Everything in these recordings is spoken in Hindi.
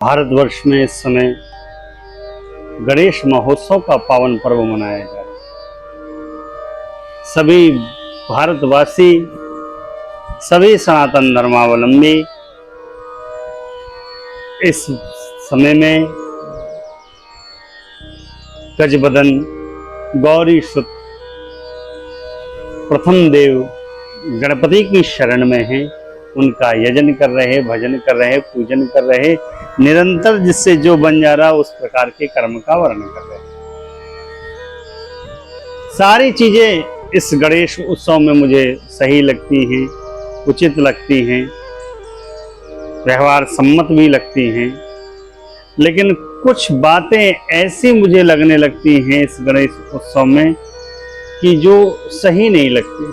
भारतवर्ष में इस समय गणेश महोत्सव का पावन पर्व मनाया जा रहा है। सभी भारतवासी, सभी सनातन धर्मावलंबी इस समय में गजबदन गौरी सुत प्रथम देव गणपति की शरण में हैं। उनका यजन कर रहे, भजन कर रहे, पूजन कर रहे, निरंतर जिससे जो बन जा रहा उस प्रकार के कर्म का वर्णन कर रहे हैं। सारी चीजें इस गणेश उत्सव में मुझे सही लगती हैं, उचित लगती हैं, व्यवहार सम्मत भी लगती हैं, लेकिन कुछ बातें ऐसी मुझे लगने लगती हैं इस गणेश उत्सव में कि जो सही नहीं लगती।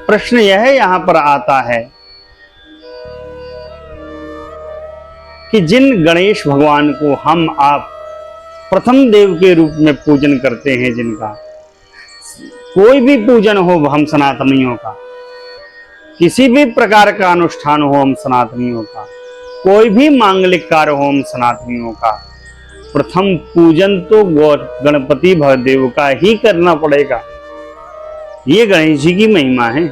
प्रश्न यह यहां पर आता है कि जिन गणेश भगवान को हम आप प्रथम देव के रूप में पूजन करते हैं, जिनका कोई भी पूजन हो हम सनातनियों का, किसी भी प्रकार का अनुष्ठान हो हम सनातनियों का, कोई भी मांगलिक कार्य हो हम सनातनियों का, प्रथम पूजन तो गणपति देव का ही करना पड़ेगा। ये गणेश जी की महिमा है।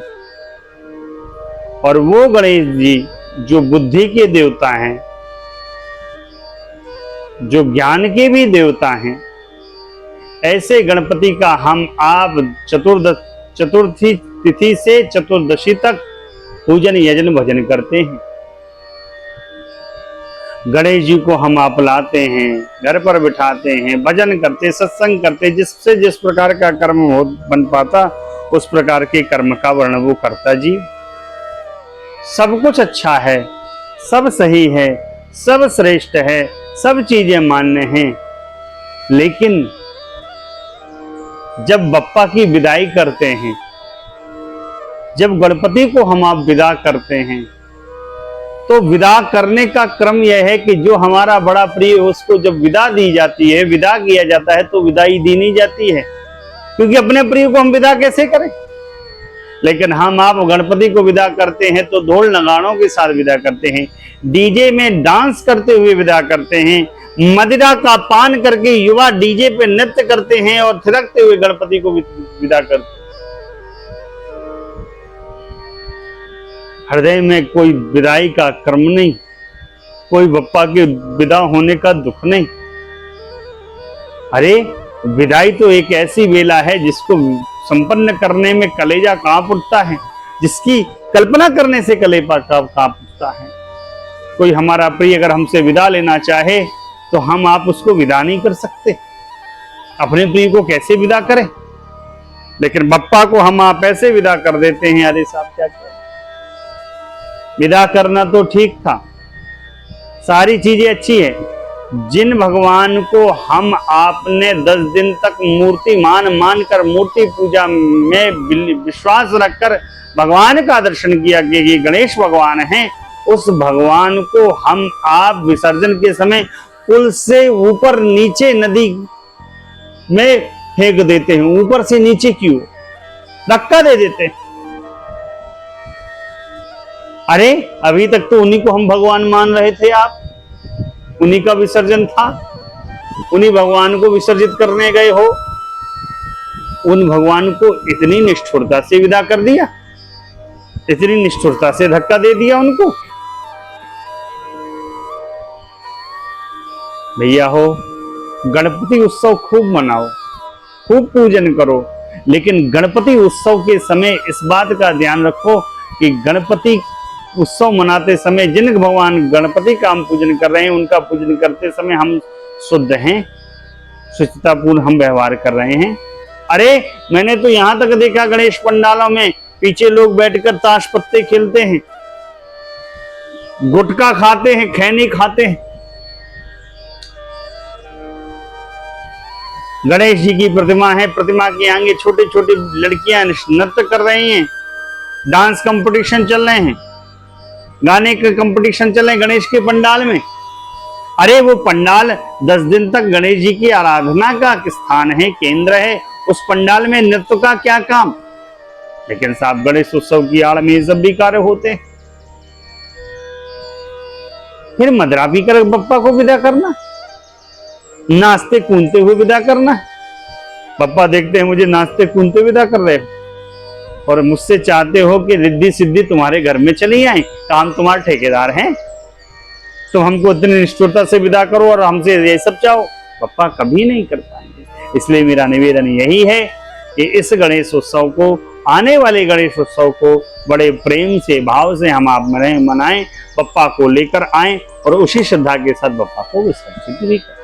और वो गणेश जी जो बुद्धि के देवता हैं, जो ज्ञान के भी देवता हैं, ऐसे गणपति का हम आप चतुर्थी तिथि से चतुर्दशी तक पूजन यजन भजन करते हैं। गणेश जी को हम आप लाते हैं, घर पर बिठाते हैं, भजन करते, सत्संग करते, जिससे जिस प्रकार का कर्म हो बन पाता उस प्रकार के कर्म का वर्णन वो करता जी। सब कुछ अच्छा है, सब सही है, सब श्रेष्ठ है, सब चीजें मान्य हैं, लेकिन जब बप्पा की विदाई करते हैं, जब गणपति को हम आप विदा करते हैं, तो विदा करने का क्रम यह है कि जो हमारा बड़ा प्रिय उसको जब विदा दी जाती है, विदा किया जाता है, तो विदाई दी नहीं जाती है, क्योंकि अपने प्रिय को हम विदा कैसे करें। लेकिन हम आप गणपति को विदा करते हैं तो ढोल नगाड़ों के साथ विदा करते हैं, डीजे में डांस करते हुए विदा करते हैं, मदिरा का पान करके युवा डीजे पे नृत्य करते हैं और थिरकते हुए गणपति को विदा करते हैं। हृदय में कोई विदाई का क्रम नहीं, कोई बप्पा के विदा होने का दुख नहीं। अरे विदाई तो एक ऐसी बेला है जिसको संपन्न करने में कलेजा कांप उठता है, जिसकी कल्पना करने से कलेजा कांप उठता है। कोई हमारा प्रिय अगर हमसे विदा लेना चाहे तो हम आप उसको विदा नहीं कर सकते, अपने प्रिय को कैसे विदा करें। लेकिन बप्पा को हम आप ऐसे विदा कर देते हैं। अरे साहब क्या करें, विदा करना तो ठीक था, सारी चीजें अच्छी है। जिन भगवान को हम आपने 10 दिन तक मूर्तिमान मानकर मूर्ति पूजा में विश्वास रखकर भगवान का दर्शन किया कि ये गणेश भगवान हैं, उस भगवान को हम आप विसर्जन के समय पुल से ऊपर नीचे नदी में फेंक देते हैं। ऊपर से नीचे क्यों, धक्का दे देते हैं। अरे अभी तक तो उन्हीं को हम भगवान मान रहे थे, आप उन्हीं का विसर्जन था, उन्हीं भगवान को विसर्जित करने गए हो, उन भगवान को इतनी निष्ठुरता से विदा कर दिया, इतनी निष्ठुरता से धक्का दे दिया उनको। भैया हो, गणपति उत्सव खूब मनाओ, खूब पूजन करो, लेकिन गणपति उत्सव के समय इस बात का ध्यान रखो कि गणपति उत्सव मनाते समय जिन भगवान गणपति का हम पूजन कर रहे हैं, उनका पूजन करते समय हम शुद्ध हैं, शुचितापूर्ण हम व्यवहार कर रहे हैं। अरे मैंने तो यहां तक देखा गणेश पंडालों में पीछे लोग बैठकर ताश पत्ते खेलते हैं, गुटखा खाते हैं, खैनी खाते हैं। गणेश जी की प्रतिमा है, प्रतिमा के आगे छोटी छोटी लड़कियां नृत्य कर रही हैं, डांस कंपटीशन चल रहे हैं, गाने के कंपटीशन चल रहे हैं गणेश के पंडाल में। अरे वो पंडाल 10 दिन तक गणेश जी की आराधना का स्थान है, केंद्र है, उस पंडाल में नृत्य का क्या काम। लेकिन साहब गणेश उत्सव की आड़ में ये सब भी कार्य होते हैं। फिर मदरा पीकर बप्पा को विदा करना, नाचते कूदते हुए विदा करना। बप्पा देखते हैं मुझे नाचते कूदते विदा कर रहे हो और मुझसे चाहते हो कि रिद्धि सिद्धि तुम्हारे घर में चली आए, काम तुम्हारे ठेकेदार हैं, तुम हमको इतनी निष्ठुरता से विदा करो और हमसे ये सब चाहो। बप्पा कभी नहीं कर पाएंगे। इसलिए मेरा निवेदन यही है कि इस गणेश उत्सव को, आने वाले गणेश उत्सव को बड़े प्रेम से भाव से हम आप मनाएं, बप्पा को लेकर आएं और उसी श्रद्धा के साथ बप्पा को विसर्जित भी करें।